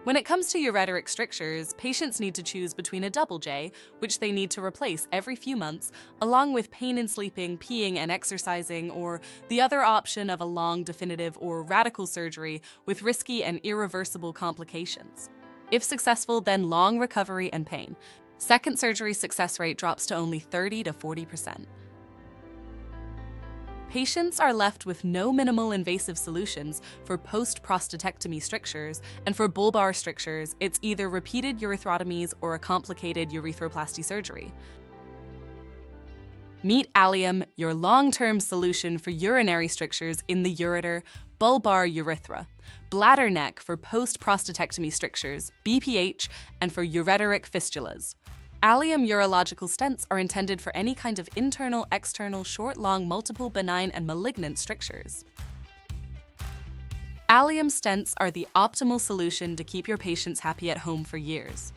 When it comes to ureteric strictures, patients need to choose between a double J, which they need to replace every few months, along with pain in sleeping, peeing, and exercising, or the other option of a long, definitive, or radical surgery with risky and irreversible complications. If successful, then long recovery and pain. Second surgery success rate drops to only 30 to 40%. Patients are left with no minimal invasive solutions for post-prostatectomy strictures, and for bulbar strictures, it's either repeated urethrotomies or a complicated urethroplasty surgery. Meet Allium, your long-term solution for urinary strictures in the ureter, bulbar urethra, bladder neck for post-prostatectomy strictures, BPH, and for ureteric fistulas. Allium urological stents are intended for any kind of internal, external, short, long, multiple, benign, and malignant strictures. Allium stents are the optimal solution to keep your patients happy at home for years.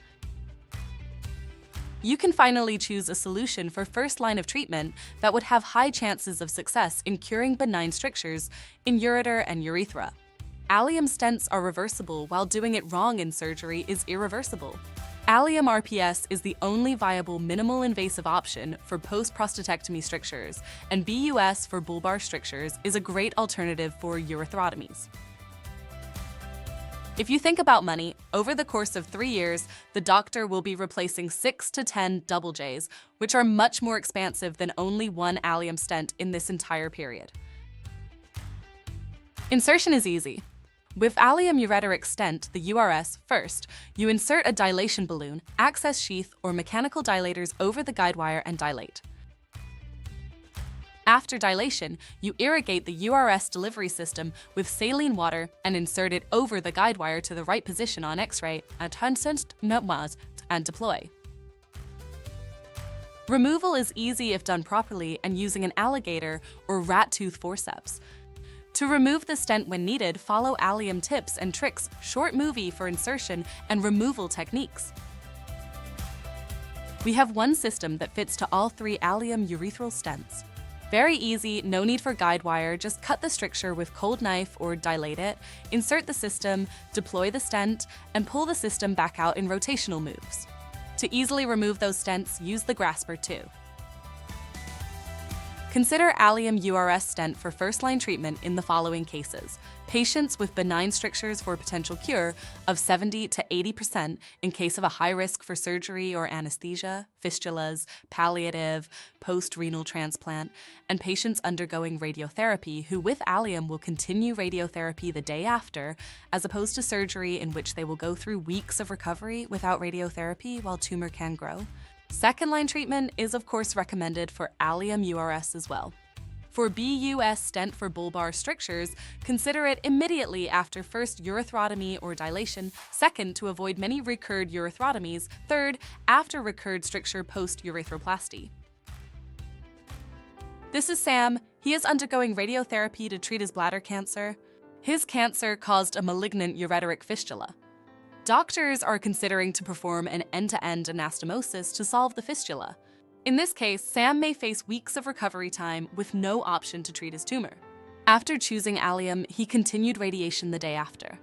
You can finally choose a solution for first line of treatment that would have high chances of success in curing benign strictures in ureter and urethra. Allium stents are reversible, while doing it wrong in surgery is irreversible. Allium RPS is the only viable minimal invasive option for post-prostatectomy strictures, and BUS for bulbar strictures is a great alternative for urethrotomies. If you think about money, over the course of 3 years, the doctor will be replacing 6 to 10 double Js, which are much more expansive than only one Allium stent in this entire period. Insertion is easy. With Allium ureteric stent, the URS, first, you insert a dilation balloon, access sheath, or mechanical dilators over the guide wire and dilate. After dilation, you irrigate the URS delivery system with saline water and insert it over the guide wire to the right position on X-ray and deploy. Removal is easy if done properly and using an alligator or rat tooth forceps. To remove the stent when needed, follow Allium tips and tricks, short movie for insertion and removal techniques. We have one system that fits to all 3 Allium urethral stents. Very easy, no need for guide wire, just cut the stricture with cold knife or dilate it, insert the system, deploy the stent, and pull the system back out in rotational moves. To easily remove those stents, use the grasper too. Consider Allium URS stent for first-line treatment in the following cases. Patients with benign strictures for potential cure of 70 to 80% in case of a high risk for surgery or anesthesia, fistulas, palliative, post-renal transplant, and patients undergoing radiotherapy who with Allium will continue radiotherapy the day after, as opposed to surgery in which they will go through weeks of recovery without radiotherapy while tumor can grow. Second-line treatment is of course recommended for Allium URS as well. For BUS stent for bulbar strictures, consider it immediately after first urethrotomy or dilation, second to avoid many recurred urethrotomies, third after recurred stricture post-urethroplasty. This is Sam. He is undergoing radiotherapy to treat his bladder cancer. His cancer caused a malignant ureteric fistula. Doctors are considering to perform an end-to-end anastomosis to solve the fistula. In this case, Sam may face weeks of recovery time with no option to treat his tumor. After choosing Allium, he continued radiation the day after.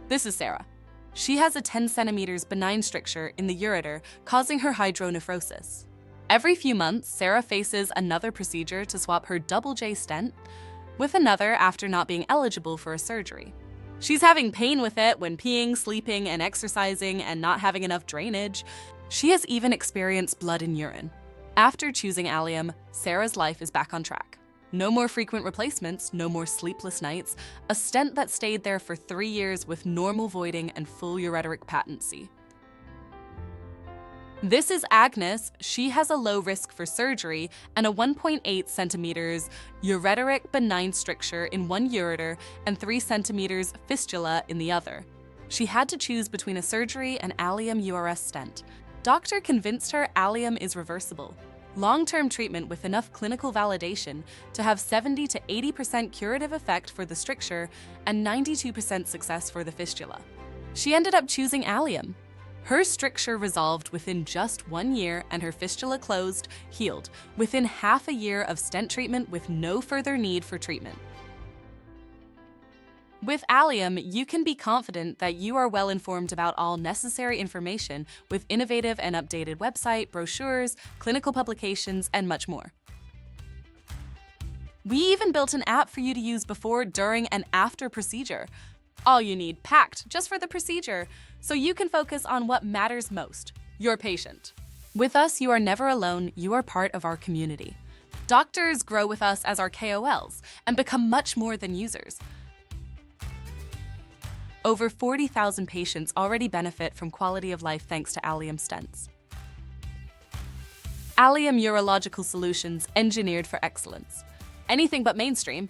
This is Sarah. She has a 10 centimeters benign stricture in the ureter, causing her hydronephrosis. Every few months, Sarah faces another procedure to swap her double J stent with another after not being eligible for a surgery. She's having pain with it when peeing, sleeping, and exercising and not having enough drainage. She has even experienced blood in urine. After choosing Allium, Sarah's life is back on track. No more frequent replacements, no more sleepless nights, a stent that stayed there for 3 years with normal voiding and full ureteric patency. This is Agnes. She has a low risk for surgery and a 1.8 centimeters ureteric benign stricture in one ureter and 3 centimeters fistula in the other. She had to choose between a surgery and Allium URS stent. Doctor convinced her Allium is reversible. Long-term treatment with enough clinical validation to have 70 to 80% curative effect for the stricture and 92% success for the fistula. She ended up choosing Allium. Her stricture resolved within just 1 year and her fistula closed, healed, within half a year of stent treatment with no further need for treatment. With Allium, you can be confident that you are well informed about all necessary information with innovative and updated website, brochures, clinical publications, and much more. We even built an app for you to use before, during, and after procedure. All you need packed just for the procedure, so you can focus on what matters most, your patient. With us, you are never alone, you are part of our community. Doctors grow with us as our KOLs and become much more than users. Over 40,000 patients already benefit from quality of life thanks to Allium stents. Allium Urological Solutions, engineered for excellence. Anything but mainstream.